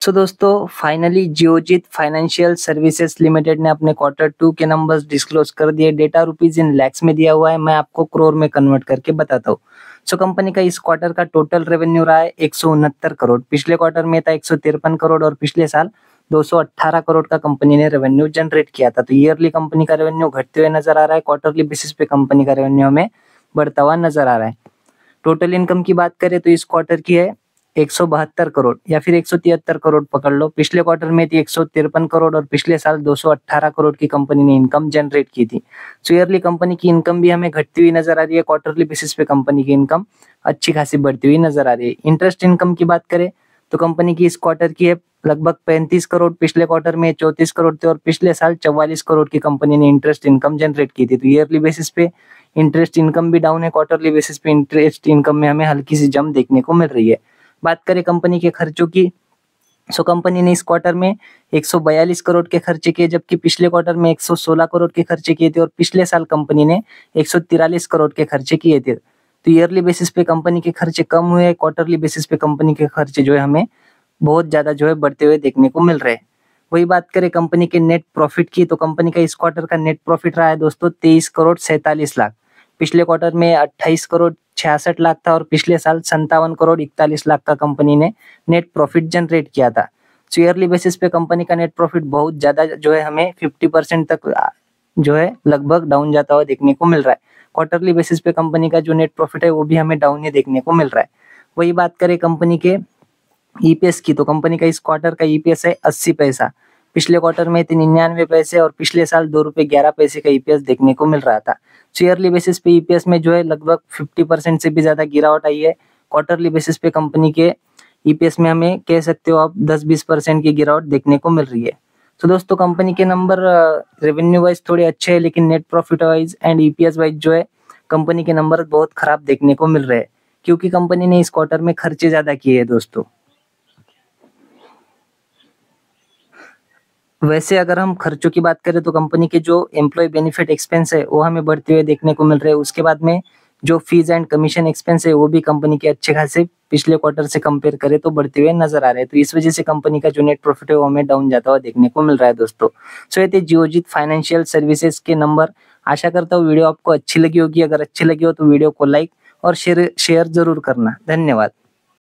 सो दोस्तों finally Geojit financial services limited ने अपने Q2 के नंबर्स डिस्क्लोज कर दिए। डेटा रुपीज इन लैक्स में दिया हुआ है, मैं आपको करोड़ में कन्वर्ट करके बताता हूँ। सो कंपनी का इस क्वार्टर का टोटल रेवेन्यू रहा है 169 करोड़। पिछले क्वार्टर में था 153 करोड़ और पिछले साल 218 करोड़ का कंपनी ने रेवेन्यू जनरेट किया था। तो ईयरली कंपनी का रेवेन्यू घटते हुए नजर आ रहा है, क्वार्टरली बेसिस पे कंपनी का रेवेन्यू हमें बढ़ता हुआ नजर आ रहा है। टोटल इनकम की बात करें तो इस क्वार्टर की है 172 करोड़ या फिर 173 करोड़ पकड़ लो। पिछले क्वार्टर में थी 153 करोड़ और पिछले साल 218 करोड़ की कंपनी ने इनकम जनरेट की थी। सो ईयरली कंपनी की इनकम भी हमें घटती हुई नजर आ रही है, क्वार्टरली बेसिस पे कंपनी की इनकम अच्छी खासी बढ़ती हुई नजर आ रही है। इंटरेस्ट इनकम की बात करें तो कंपनी की इस क्वार्टर की है लगभग 35 करोड़, पिछले क्वार्टर में 34 करोड़ थे और पिछले साल 44 करोड़ की कंपनी ने इंटरेस्ट इनकम जनरेट की थी। तो ईयरली बेसिस पे इंटरेस्ट इनकम भी डाउन है, क्वार्टरली बेसिस पे इंटरेस्ट इनकम में हमें हल्की सी जंप देखने को मिल रही है। बात करें कंपनी के खर्चों की, सो कंपनी ने इस क्वार्टर में 142 करोड़ के खर्चे किए, जबकि पिछले क्वार्टर में 116 करोड़ के खर्चे किए थे और पिछले साल कंपनी ने 143 करोड़ के खर्चे किए थे। तो ईयरली बेसिस पे कंपनी के खर्चे कम हुए, क्वार्टरली बेसिस पे कंपनी के खर्चे जो है हमें बहुत ज्यादा जो है बढ़ते हुए देखने को मिल रहे हैं। वही बात करें कंपनी के नेट प्रॉफिट की, तो कंपनी का इस क्वार्टर का नेट प्रॉफिट रहा है दोस्तों 23 करोड़ 47 लाख। पिछले क्वार्टर में 28 करोड़ 66 लाख था और पिछले साल 57 करोड़ 41 लाख का कंपनी ने नेट प्रॉफिट जनरेट किया था। सो ईयरली बेसिस पे कंपनी का नेट प्रॉफिट बहुत ज्यादा जो है हमें 50% तक जो है लगभग डाउन जाता हुआ देखने को मिल रहा है। क्वार्टरली बेसिस पे कंपनी का जो नेट प्रॉफिट है वो भी हमें डाउन ही देखने को मिल रहा है। वही बात करें कंपनी के ईपीएस की, तो कंपनी का इस क्वार्टर का ईपीएस है 80 पैसा। पिछले क्वार्टर में 99 पैसे और पिछले साल 2 रुपए 11 पैसे का ईपीएस देखने को मिल रहा था। सो ईयरली बेसिस पे ईपीएस में जो है लगभग 50% से भी ज्यादा गिरावट आई है। क्वार्टरली बेसिस पे कंपनी के ईपीएस में हमें कह सकते हो आप 10-20% की गिरावट देखने को मिल रही है। तो दोस्तों कंपनी के नंबर रेवेन्यू वाइज थोड़े अच्छे हैं, लेकिन net profit wise and EPS wise जो है कंपनी के नंबर बहुत खराब देखने को मिल रहे हैं, क्योंकि कंपनी ने इस क्वार्टर में खर्चे ज्यादा किए हैं दोस्तों। वैसे अगर हम खर्चों की बात करें तो कंपनी के जो एम्प्लॉय बेनिफिट एक्सपेंस है वो हमें बढ़ते हुए देखने को मिल रहे हैं। उसके बाद में जो फीस एंड कमीशन एक्सपेंस है वो भी कंपनी के अच्छे खासे पिछले क्वार्टर से कंपेयर करें तो बढ़ते हुए नजर आ रहे हैं। तो इस वजह से कंपनी का जो नेट प्रॉफिट है वो हमें डाउन जाता हुआ देखने को मिल रहा है दोस्तों। सो ये थे जियोजीत फाइनेंशियल सर्विसेज के नंबर। आशा करता हूँ वीडियो आपको अच्छी लगी होगी। अगर अच्छी लगी हो तो वीडियो को लाइक और शेयर जरूर करना। धन्यवाद।